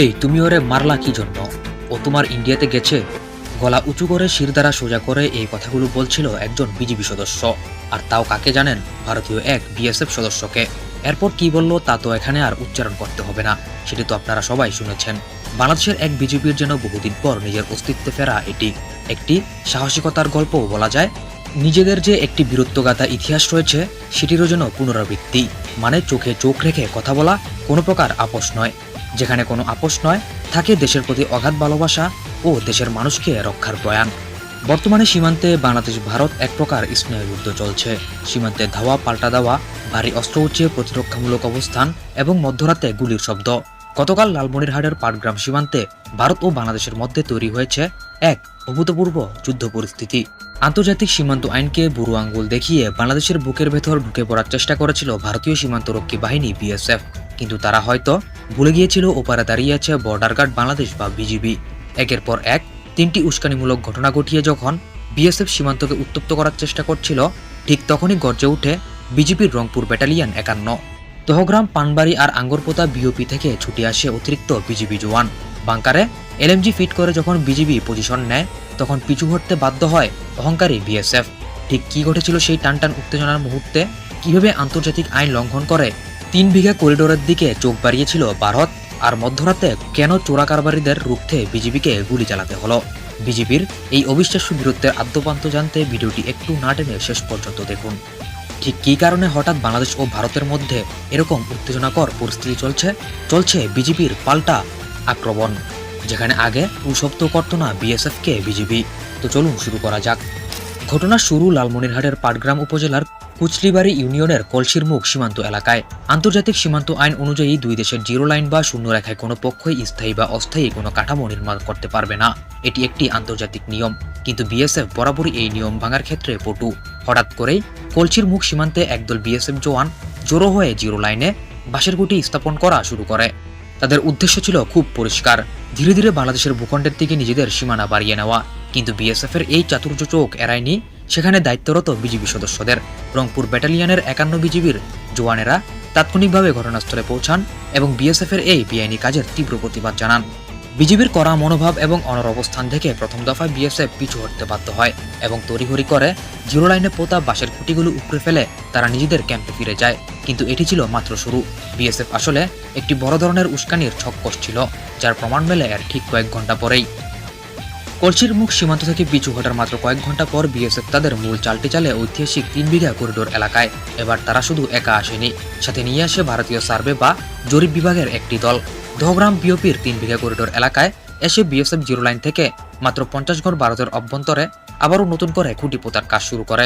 এই তুমি ওরে মারলা কি জন্য? ও তোমার ইন্ডিয়াতে গেছে? গলা উঁচু করে শিরদাঁড়া সোজা করে এই কথাগুলো বলছিল একজন বিজিবি সদস্য, আর তাও কাকে জানেন? ভারতীয় এক বিএসএফ সদস্যকে। এরপর কি বলল তা তো এখানে আর উচ্চারণ করতে হবে না, সেটি তো আপনারা সবাই শুনেছেন। বাংলাদেশের এক বিজেপির যেন বহুদিন পর নিজের অস্তিত্বে ফেরা এটি একটি সাহসিকতার গল্প বলা যায়। নিজেদের যে একটি বীরত্বগাথা ইতিহাস রয়েছে সেটিরও যেন পুনরাবৃত্তি, মানে চোখে চোখ রেখে কথা বলা, কোনো প্রকার আপোষ নয়। যেখানে কোনো আপোষ নয়, থাকে দেশের প্রতি অগাধ ভালোবাসা ও দেশের মানুষকে রক্ষার প্রয়াণ। বর্তমানে সীমান্তে বাংলাদেশ ভারত এক প্রকার স্নায়ুযুদ্ধ চলছে। সীমান্তে ধাওয়া পাল্টা দেওয়া, ভারী অস্ত্র উঁচিয়ে প্রতিরক্ষামূলক অবস্থান এবং মধ্যরাতে গুলির শব্দ। গতকাল লালমনিরহাটের পাটগ্রাম সীমান্তে ভারত ও বাংলাদেশের মধ্যে তৈরি হয়েছে এক অভূতপূর্ব যুদ্ধ পরিস্থিতি। আন্তর্জাতিক সীমান্ত আইনকে বুড়ো আঙ্গুল দেখিয়ে বাংলাদেশের বুকের ভেতর ঢুকে পড়ার চেষ্টা করেছিল ভারতীয় সীমান্তরক্ষী বাহিনী বিএসএফ, কিন্তু তারা হয়তো ভুলে গিয়েছিল ওপারে দাঁড়িয়ে আছে বর্ডার গার্ড বাংলাদেশ বা বিজিবি। একের পর এক তিনটি উস্কানিমূলক ঘটনা ঘটিয়ে যখন বিএসএফ সীমান্তকে উত্তপ্ত করার চেষ্টা করছিল, ঠিক তখনই গর্জে ওঠে বিজিবির রংপুর ব্যাটালিয়ন 51। দহগ্রাম, পানবাড়ি আর আঙ্গরপোতা বিওপি থেকে ছুটে আসে অতিরিক্ত বিজিবি জওয়ান। বাংকারে এলএমজি ফিট করে যখন বিজিবি পজিশন নেয়, তখন পিছু হটতে বাধ্য হয় অহংকারী বিএসএফ। ঠিক কি ঘটেছিল সেই টানটান উত্তেজনার মুহূর্তে? কিভাবে আন্তর্জাতিক আইন লঙ্ঘন করে 3 বিঘা করিডোরের দিকে চোখ বাড়িয়েছিল ভারত? আর মধ্যরাতে কেন চোরা কারবারিদের রুখতে বিজিবিকে গুলি চালাতে হলো? বিজিবির এই অবিশ্বাস্য বীরত্বের আদ্যপান্ত জানতে ভিডিওটি একটু না টেনে শেষ পর্যন্ত দেখুন। ঠিক কী কারণে হঠাৎ বাংলাদেশ ও ভারতের মধ্যে এরকম উত্তেজনাকর পরিস্থিতি চলছে বিজিবির পাল্টা আক্রমণ, যেখানে আগে উশব্দ করত না বিএসএফকে বিজিবি। তো চলুন শুরু করা যাক। ঘটনার শুরু লালমনিরহাটের পাটগ্রাম উপজেলার কুচলিবাড়ি ইউনিয়নের কলসিরমুখ সীমান্ত এলাকায়। আন্তর্জাতিক সীমান্ত আইন অনুযায়ী দুই দেশের জিরো লাইন বা শূন্য রেখায় কোনো পক্ষই স্থায়ী বা অস্থায়ী কোনো কাঠামো নির্মাণ করতে পারবে না। এটি একটি আন্তর্জাতিক নিয়ম, কিন্তু বিএসএফ বরাবরই এই নিয়ম ভাঙার ক্ষেত্রে পটু। হঠাৎ করেই কলসিরমুখ সীমান্তে একদল বিএসএফ জওয়ান জড়ো হয়ে জিরো লাইনে বাঁশের গুটি স্থাপন করা শুরু করে। তাদের উদ্দেশ্য ছিল খুব পরিষ্কার, ধীরে ধীরে বাংলাদেশের ভূখণ্ডের দিকে নিজেদের সীমানা বাড়িয়ে নেওয়া। কিন্তু বিএসএফের এই চাতুর্য চোখ এড়ায়নি সেখানে দায়িত্বরত বিজিবি সদস্যদের। রংপুর ব্যাটালিয়নের 51 বিজিবির জওয়ানেরা তাৎক্ষণিকভাবে ঘটনাস্থলে পৌঁছান এবং বিএসএফের এই বেআইনি কাজের তীব্র প্রতিবাদ জানান। বিজিবির কড়া মনোভাব এবং অনড় অবস্থান দেখে প্রথম দফায় বিএসএফ পিছু হটতে বাধ্য হয় এবং তড়িঘড়ি করে জিরো লাইনে পোতা বাঁশের খুঁটিগুলো উপড়ে ফেলে তারা নিজেদের ক্যাম্পে ফিরে যায়। কিন্তু এটি ছিল মাত্র শুরু। বিএসএফ আসলে একটি বড় ধরনের উস্কানির ছক কষছিল, যার প্রমাণ মেলে এর ঠিক কয়েক ঘন্টা পরেই। কলসিরমুখ সীমান্ত থেকে পিছু হটার মাত্র কয়েক ঘন্টা পর বিএসএফ তাদের মূল চালটি চালে ঐতিহাসিক 3 বিঘা করিডোর এলাকায়। এবার তারা শুধু একা আসেনি, সাথে নিয়ে আসে ভারতীয় সার্ভে বা জরিপ বিভাগের একটি দল। দহগ্রাম বিওপির 3 বিঘা করিডোর এলাকায় এসে বিএসএফ জিরো লাইন থেকে মাত্র 50 গড় ভারতের অভ্যন্তরে আবারও নতুন করে খুঁটি পোতার কাজ শুরু করে।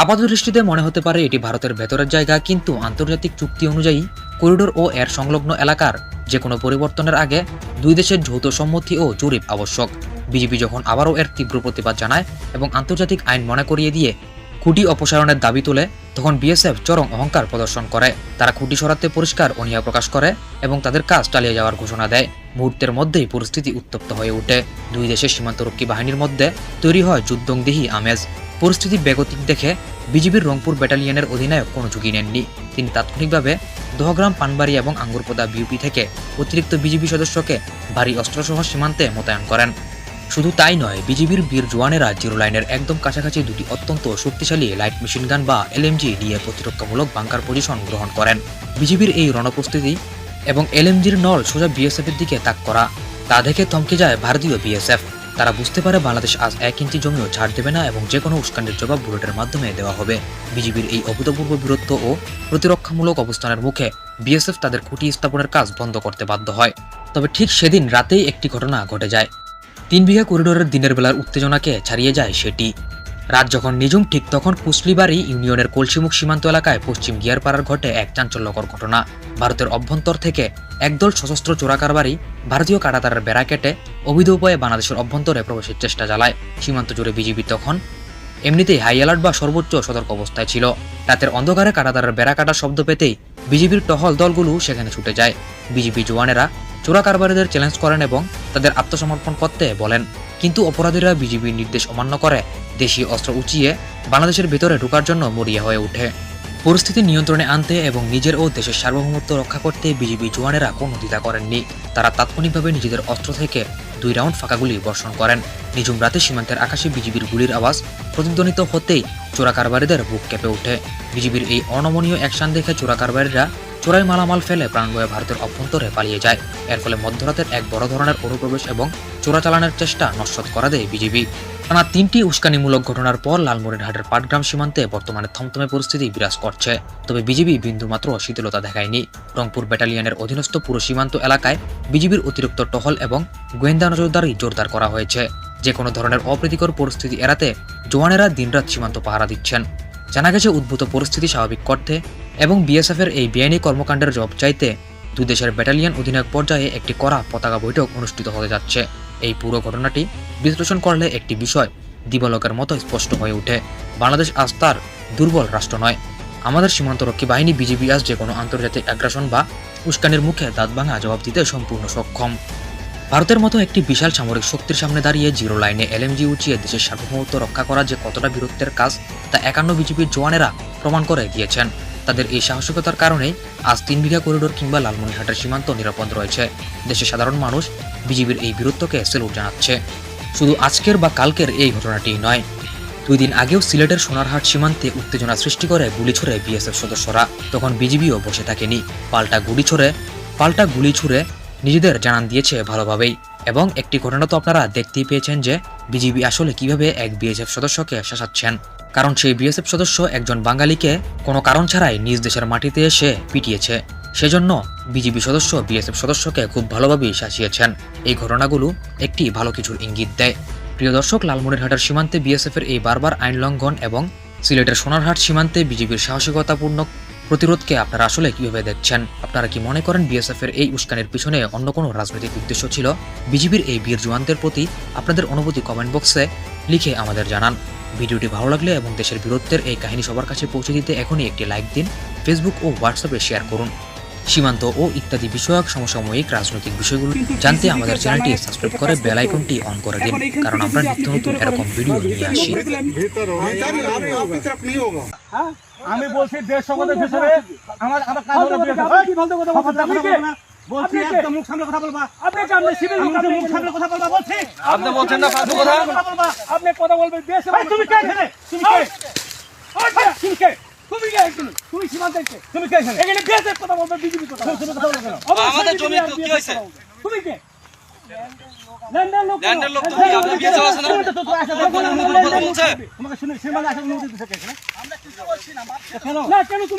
আপাত দৃষ্টিতে মনে হতে পারে এটি ভারতের ভেতরের জায়গা, কিন্তু আন্তর্জাতিক চুক্তি অনুযায়ী করিডোর ও এর সংলগ্ন এলাকার যে কোনো পরিবর্তনের আগে দুই দেশের যৌথ সম্মতি ও জরিপ আবশ্যক। বিজিবি যখন আবারও এর তীব্র প্রতিবাদ জানায় এবং আন্তর্জাতিক আইন মনে করিয়ে দিয়ে খুঁটি অপসারণের দাবি তোলে, তখন বিএসএফ চরম অহংকার প্রদর্শন করে। তারা খুঁটি সরাতে পরিষ্কার অনীহা প্রকাশ করে এবং তাদের কাজ চালিয়ে যাওয়ার ঘোষণা দেয়। মুহূর্তের মধ্যেই পরিস্থিতি উত্তপ্ত হয়ে ওঠে। দুই দেশের সীমান্তরক্ষী বাহিনীর মধ্যে তৈরি হয় যুদ্ধংদেহী আমেজ। পরিস্থিতি বেগতিক দেখে বিজিবির রংপুর ব্যাটালিয়নের অধিনায়ক কোনো ঝুঁকি নেননি। তিনি তাৎক্ষণিকভাবে দহগ্রাম, পানবাড়ি এবং আঙ্গুরপোতা বিউপি থেকে অতিরিক্ত বিজিবি সদস্যকে ভারী অস্ত্রসহ সীমান্তে মোতায়েন করেন। শুধু তাই নয়, বিজিবির বীর জওয়ানেরা জিরো লাইনের একদম কাছাকাছি দুটি অত্যন্ত শক্তিশালী লাইট মেশিন গান বা এলএমজি নিয়ে প্রতিরক্ষামূলক বাংকার পজিশন গ্রহণ করেন। বিজিবির এই রণপ্রস্তুতি এবং এলএমজির নল সোজা বিএসএফের দিকে তাক করা, তা দেখে থমকে যায় ভারতীয় বিএসএফ। তারা বুঝতে পারে বাংলাদেশ আজ 1 ইঞ্চি জমিও ছাড় দেবে না এবং যে কোনো উস্কানির জবাব বুলেটের মাধ্যমে দেওয়া হবে। বিজিবির এই অভূতপূর্ব বীরত্ব ও প্রতিরক্ষামূলক অবস্থানের মুখে বিএসএফ তাদের খুঁটি স্থাপনের কাজ বন্ধ করতে বাধ্য হয়। তবে ঠিক সেদিন রাতেই একটি ঘটনা ঘটে যায়। 3 বিঘা করিডোরের দিনের বেলার উত্তেজনাকে ছাড়িয়ে যায় সেটি। রাত যখন নিঝুম, ঠিক তখন কুচলিবাড়ি ইউনিয়নের কলসিমুখ সীমান্ত এলাকায় পশ্চিম গিয়ারপাড়ার ঘটে এক চাঞ্চল্যকর ঘটনা। ভারতের অভ্যন্তর থেকে একদল সশস্ত্র চোরাকারবারি ভারতীয় কাঁটাতারের বেড়া কেটে অবৈধ উপায়ে বাংলাদেশের অভ্যন্তরে প্রবেশের চেষ্টা চালায়। সীমান্ত জুড়ে বিজিবি তখন এমনিতেই হাই অ্যালার্ট বা সর্বোচ্চ সতর্ক অবস্থায় ছিল। রাতের অন্ধকারে কাঁটাতারের বেড়া কাটার শব্দ পেতেই বিজিবির টহল দলগুলো সেখানে ছুটে যায়। বিজিবি জওয়ানেরা চোরা কারবারিদের চ্যালেঞ্জ করেন এবং তাদের আত্মসমর্পণ করতে বলেন। কিন্তু অপরাধীরা বিজিবির নির্দেশ অমান্য করে দেশীয় অস্ত্র উঁচিয়ে বাংলাদেশের ভেতরে ঢোকার জন্য মরিয়া হয়ে ওঠে। পরিস্থিতি নিয়ন্ত্রণে আনতে এবং নিজের ও দেশের সার্বভৌমত্ব রক্ষা করতে বিজিবি জওয়ানেরা কোনো দ্বিধা করেননি। তারা তাৎক্ষণিকভাবে নিজেদের অস্ত্র থেকে 2 রাউন্ড ফাঁকা গুলি বর্ষণ করেন। নিঝুম রাতে সীমান্তের আকাশে বিজিবির গুলির আওয়াজ প্রতিধ্বনিত হতেই চোরা কারবারিদের বুক কেঁপে ওঠে। বিজিবির এই অনমনীয় অ্যাকশন দেখে চোরা কারবারিরা চোরাই মালামাল ফেলে প্রাণভয়ে ভারতের অভ্যন্তরে পালিয়ে যায়। এর ফলে মধ্যরাতের এক বড় ধরনের অনুপ্রবেশ এবং চোরাচালানের চেষ্টা নস্যাৎ করা দেয় বিজিবি। টানা 3টি উস্কানিমূলক ঘটনার পর লালমনিরহাটের পাটগ্রাম সীমান্তে বর্তমানে থমথমে পরিস্থিতি বিরাজ করছে। তবে বিজিবি বিন্দুমাত্র শীতলতা দেখায়নি। রংপুর ব্যাটালিয়নের অধীনস্থ পুরো সীমান্ত এলাকায় বিজিবির অতিরিক্ত টহল এবং গোয়েন্দা নজরদারি জোরদার করা হয়েছে। যে কোনো ধরনের অপ্রীতিকর পরিস্থিতি এড়াতে জওয়ানেরা দিনরাত সীমান্ত পাহারা দিচ্ছেন। জানা গেছে উদ্ভূত পরিস্থিতি স্বাভাবিক করতে এবং বিএসএফের এই বেআইনি কর্মকাণ্ডের জবাব চাইতে 2 দেশের ব্যাটালিয়ন অধিনায়ক পর্যায়ে একটি কড়া পতাকা বৈঠক অনুষ্ঠিত হতে যাচ্ছে। এই পুরো ঘটনাটি বিশ্লেষণ করলে একটি বিষয় দিবালোকের মতো স্পষ্ট হয়ে ওঠে। বাংলাদেশ আজ তার দুর্বল রাষ্ট্র নয়। আমাদের সীমান্তরক্ষী বাহিনী বিজিবি আজ যে কোনো আন্তর্জাতিক আগ্রাসন বা উস্কানির মুখে দাঁত ভাঙা জবাব দিতে সম্পূর্ণ সক্ষম। ভারতের মতো একটি বিশাল সামরিক শক্তির সামনে দাঁড়িয়ে জিরো লাইনে এলএমজি উঁচিয়ে দেশের সার্বভৌমত্ব রক্ষা করা যে কতটা বীরত্বের কাজ তা 51 বিজিবির জওয়ানেরা প্রমাণ করে দিয়েছেন। তাদের এই সাহসিকতার কারণেই আজ 3 বিঘা করিডোর কিংবা লালমনিরহাটের সীমান্ত নিরাপদ রয়েছে। দেশের সাধারণ মানুষ বিজিবির এই বীরত্বকে স্যালুট জানাচ্ছে। শুধু আজকের বা কালকের এই ঘটনাটি নয়, 2 দিন আগেও সিলেটের সোনারহাট সীমান্তে উত্তেজনা সৃষ্টি করে গুলি ছুড়ে বিএসএফ সদস্যরা। তখন বিজিবিও বসে থাকেনি, পাল্টা গুলি ছুড়ে নিজেদের জানান দিয়েছে ভালোভাবেই। এবং একটি ঘটনা তো আপনারা দেখতেই পেয়েছেন যে বিজিবি আসলে কিভাবে এক বিএসএফ সদস্যকে শাসাচ্ছেন। কারণ সেই বিএসএফ সদস্য একজন বাঙালিকে কোনো কারণ ছাড়াই নিজ দেশের মাটিতে এসে পিটিয়েছে। সেজন্য বিজিবি সদস্য বিএসএফ সদস্যকে খুব ভালোভাবেই শাসিয়েছেন। এই ঘটনাগুলো একটি ভালো কিছুর ইঙ্গিত দেয়। প্রিয় দর্শক, লালমনিরহাটের সীমান্তে বিএসএফের এই বারবার আইন লঙ্ঘন এবং সিলেটের সোনারহাট সীমান্তে বিজিবির সাহসিকতাপূর্ণ প্রতিরোধকে আপনারা আসলে কিভাবে দেখছেন? আপনারা কি মনে করেন বিএসএফ এর এই উস্কানির পিছনে অন্য কোনো রাজনৈতিক উদ্দেশ্য ছিল? বিজিবির এই বীর জওয়ানদের প্রতি আপনাদের অনুভূতি কমেন্ট বক্সে লিখে আমাদের জানান। ভিডিওটি ভালো লাগলে এবং দেশের বীরত্বের এই কাহিনী সবার কাছে পৌঁছে দিতে এখনই একটি লাইক দিন। ফেসবুক ও হোয়াটসঅ্যাপে শেয়ার করুন। সীমান্ত ও ইত্যাদি বিষয়ক সমসাময়িক রাজনৈতিক বিষয়গুলো জানতে আমাদের চ্যানেলটি সাবস্ক্রাইব করে বেল আইকনটি অন করে দিন, কারণ আমরা নিত্য নতুন এরকম ভিডিও নিয়ে আসি। আমি বলছি দেশ সম্বন্ধে ভেতরে আমার কাজ হলো কি বলতে কথা বলছি একদম মুখ সামনে কথা বলবা। আপনি সামনে সিভিল মুখ সামনে কথা বলবা বলছি। আপনি বলছেন না ফালতু কথা বলবা। আপনি কথা বলবেন দেশ তুমি কে এখানে? তুমি কে? তুমি কে? তুমি কে এখানে? তুমি সীমান্তে কে? তুমি কে এখানে? এখানে দেশের কথা বলবে, বিজেপি কথা বলবে। তুমি কথা বলবে কেন? আমাদের জমি তো কি হইছে? তুমি কে? ল্যান্ডের লোক তুমি আপনি বিএসএফ আছে না? তোমাকে শুনে সীমান্তে আসা অনুমতি দিতে কে এখানে? আমরা কিছু বলছি না। কেন? না কেন তুমি